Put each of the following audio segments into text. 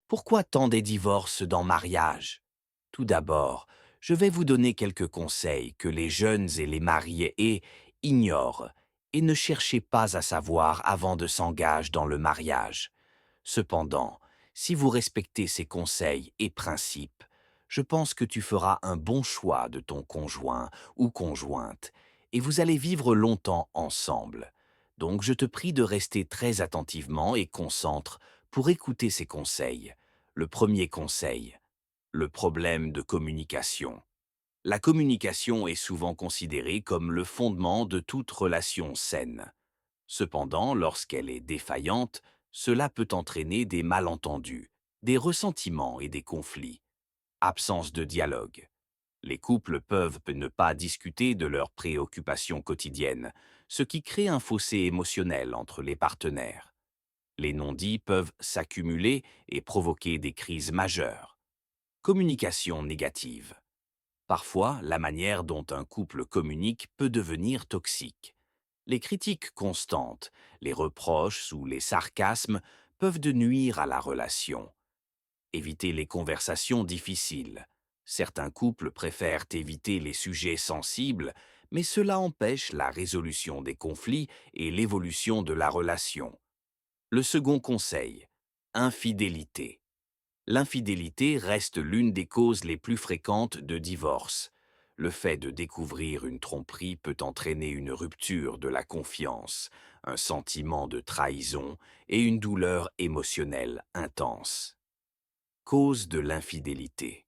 Pourquoi tant des divorces dans mariage? Tout d'abord, je vais vous donner quelques conseils que les jeunes et les mariés ignorent et ne cherchez pas à savoir avant de s'engager dans le mariage. Cependant, si vous respectez ces conseils et principes, je pense que tu feras un bon choix de ton conjoint ou conjointe et vous allez vivre longtemps ensemble. Donc je te prie de rester très attentivement et concentre pour écouter ces conseils. Le premier conseil, le problème de communication. La communication est souvent considérée comme le fondement de toute relation saine. Cependant, lorsqu'elle est défaillante, cela peut entraîner des malentendus, des ressentiments et des conflits. Absence de dialogue. Les couples peuvent ne pas discuter de leurs préoccupations quotidiennes, ce qui crée un fossé émotionnel entre les partenaires. Les non-dits peuvent s'accumuler et provoquer des crises majeures. Communication négative. Parfois, la manière dont un couple communique peut devenir toxique. Les critiques constantes, les reproches ou les sarcasmes peuvent de nuire à la relation. Éviter les conversations difficiles. Certains couples préfèrent éviter les sujets sensibles, mais cela empêche la résolution des conflits et l'évolution de la relation. Le second conseil, infidélité. L'infidélité reste l'une des causes les plus fréquentes de divorce. Le fait de découvrir une tromperie peut entraîner une rupture de la confiance, un sentiment de trahison et une douleur émotionnelle intense. Cause de l'infidélité.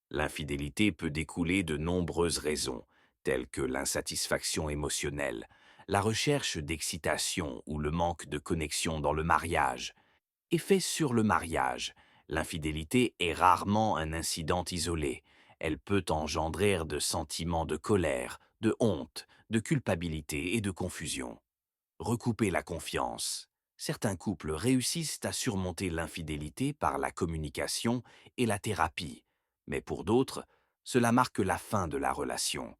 L'infidélité peut découler de nombreuses raisons, telles que l'insatisfaction émotionnelle, la recherche d'excitation ou le manque de connexion dans le mariage. Effet sur le mariage. L'infidélité est rarement un incident isolé. Elle peut engendrer de sentiments de colère, de honte, de culpabilité et de confusion. Recouper la confiance. Certains couples réussissent à surmonter l'infidélité par la communication et la thérapie, mais pour d'autres, cela marque la fin de la relation.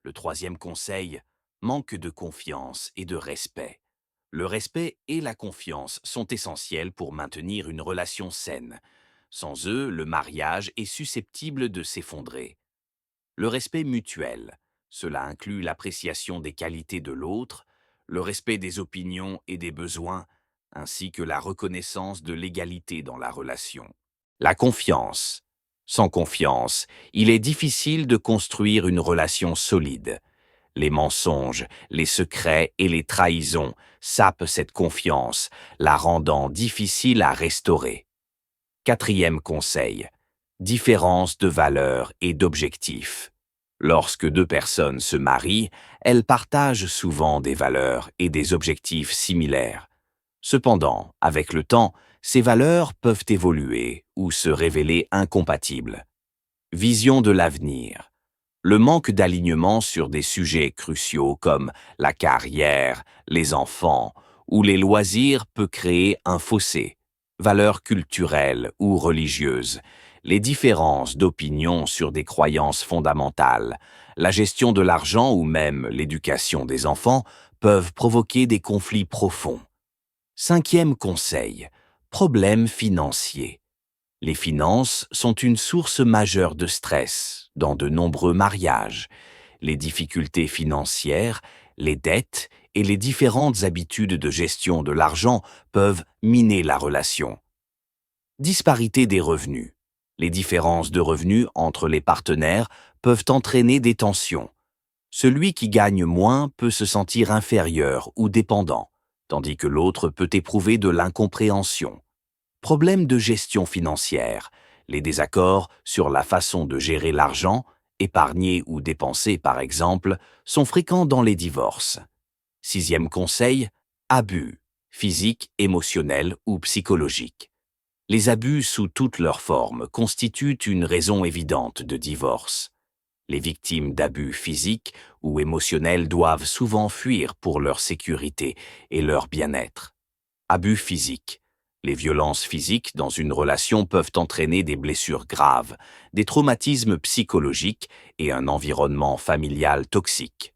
Le troisième conseil, manque de confiance et de respect. Le respect et la confiance sont essentiels pour maintenir une relation saine. Sans eux, le mariage est susceptible de s'effondrer. Le respect mutuel. Cela inclut l'appréciation des qualités de l'autre, le respect des opinions et des besoins, ainsi que la reconnaissance de l'égalité dans la relation. La confiance. Sans confiance, il est difficile de construire une relation solide. Les mensonges, les secrets et les trahisons sapent cette confiance, la rendant difficile à restaurer. Quatrième conseil, différence de valeurs et d'objectifs. Lorsque deux personnes se marient, elles partagent souvent des valeurs et des objectifs similaires. Cependant, avec le temps, ces valeurs peuvent évoluer ou se révéler incompatibles. Vision de l'avenir. Le manque d'alignement sur des sujets cruciaux comme la carrière, les enfants ou les loisirs peut créer un fossé. Valeurs culturelles ou religieuses, les différences d'opinion sur des croyances fondamentales, la gestion de l'argent ou même l'éducation des enfants peuvent provoquer des conflits profonds. Cinquième conseil, problèmes financiers. Les finances sont une source majeure de stress dans de nombreux mariages. Les difficultés financières, les dettes et les différentes habitudes de gestion de l'argent peuvent miner la relation. Disparité des revenus. Les différences de revenus entre les partenaires peuvent entraîner des tensions. Celui qui gagne moins peut se sentir inférieur ou dépendant, tandis que l'autre peut éprouver de l'incompréhension. Problèmes de gestion financière. Les désaccords sur la façon de gérer l'argent, épargner ou dépenser par exemple, sont fréquents dans les divorces. Sixième conseil, abus, physiques, émotionnels ou psychologiques. Les abus sous toutes leurs formes constituent une raison évidente de divorce. Les victimes d'abus physiques ou émotionnels doivent souvent fuir pour leur sécurité et leur bien-être. Abus physiques. Les violences physiques dans une relation peuvent entraîner des blessures graves, des traumatismes psychologiques et un environnement familial toxique.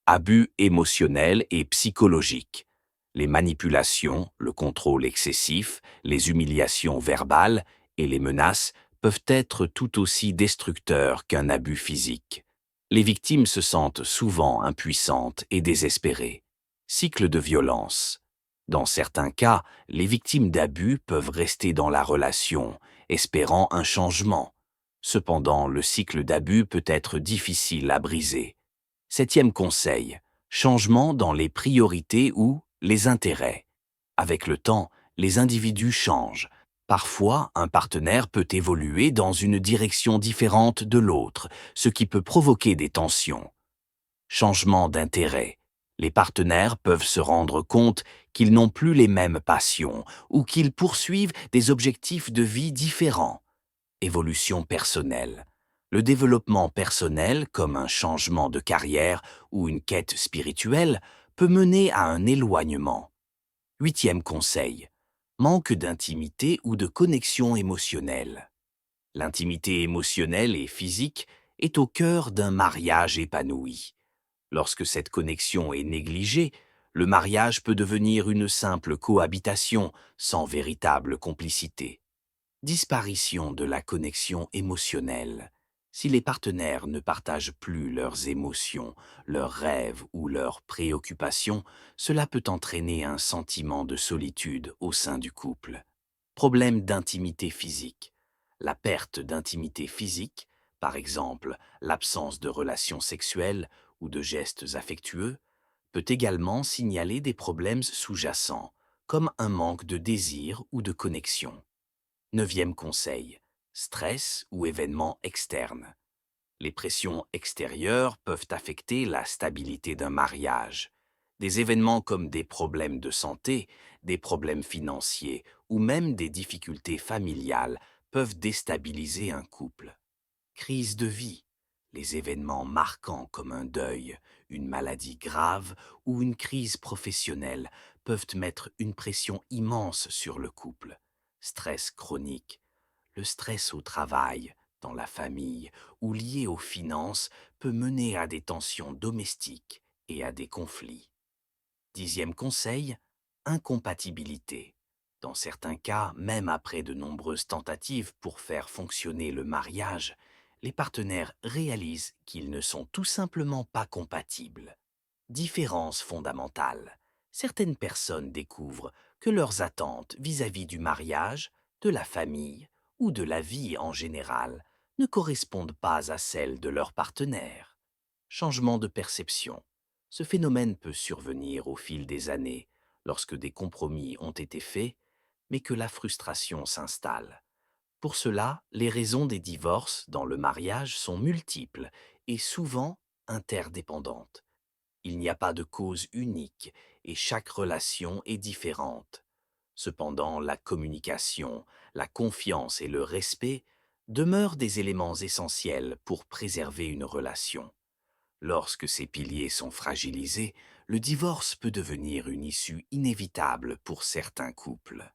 Abus émotionnels et psychologiques. Les manipulations, le contrôle excessif, les humiliations verbales et les menaces peuvent être tout aussi destructeurs qu'un abus physique. Les victimes se sentent souvent impuissantes et désespérées. Cycle de violence. Dans certains cas, les victimes d'abus peuvent rester dans la relation, espérant un changement. Cependant, le cycle d'abus peut être difficile à briser. Septième conseil, changement dans les priorités ou les intérêts. Avec le temps, les individus changent. Parfois, un partenaire peut évoluer dans une direction différente de l'autre, ce qui peut provoquer des tensions. Changement d'intérêt. Les partenaires peuvent se rendre compte qu'ils n'ont plus les mêmes passions ou qu'ils poursuivent des objectifs de vie différents. Évolution personnelle. Le développement personnel, comme un changement de carrière ou une quête spirituelle, peut mener à un éloignement. Huitième conseil. Manque d'intimité ou de connexion émotionnelle. L'intimité émotionnelle et physique est au cœur d'un mariage épanoui. Lorsque cette connexion est négligée, le mariage peut devenir une simple cohabitation sans véritable complicité. Disparition de la connexion émotionnelle. Si les partenaires ne partagent plus leurs émotions, leurs rêves ou leurs préoccupations, cela peut entraîner un sentiment de solitude au sein du couple. Problème d'intimité physique. La perte d'intimité physique, par exemple l'absence de relations sexuelles ou de gestes affectueux, peut également signaler des problèmes sous-jacents, comme un manque de désir ou de connexion. Neuvième conseil, stress ou événements externes. Les pressions extérieures peuvent affecter la stabilité d'un mariage. Des événements comme des problèmes de santé, des problèmes financiers ou même des difficultés familiales peuvent déstabiliser un couple. Crise de vie. Les événements marquants comme un deuil, une maladie grave ou une crise professionnelle peuvent mettre une pression immense sur le couple. Stress chronique. Le stress au travail, dans la famille ou lié aux finances peut mener à des tensions domestiques et à des conflits. Dixième conseil, incompatibilité. Dans certains cas, même après de nombreuses tentatives pour faire fonctionner le mariage, les partenaires réalisent qu'ils ne sont tout simplement pas compatibles. Différence fondamentale. Certaines personnes découvrent que leurs attentes vis-à-vis du mariage, de la famille ou de la vie en général ne correspondent pas à celles de leur partenaire. Changement de perception. Ce phénomène peut survenir au fil des années, lorsque des compromis ont été faits, mais que la frustration s'installe. Pour cela, les raisons des divorces dans le mariage sont multiples et souvent interdépendantes. Il n'y a pas de cause unique et chaque relation est différente. Cependant, la communication, la confiance et le respect demeurent des éléments essentiels pour préserver une relation. Lorsque ces piliers sont fragilisés, le divorce peut devenir une issue inévitable pour certains couples.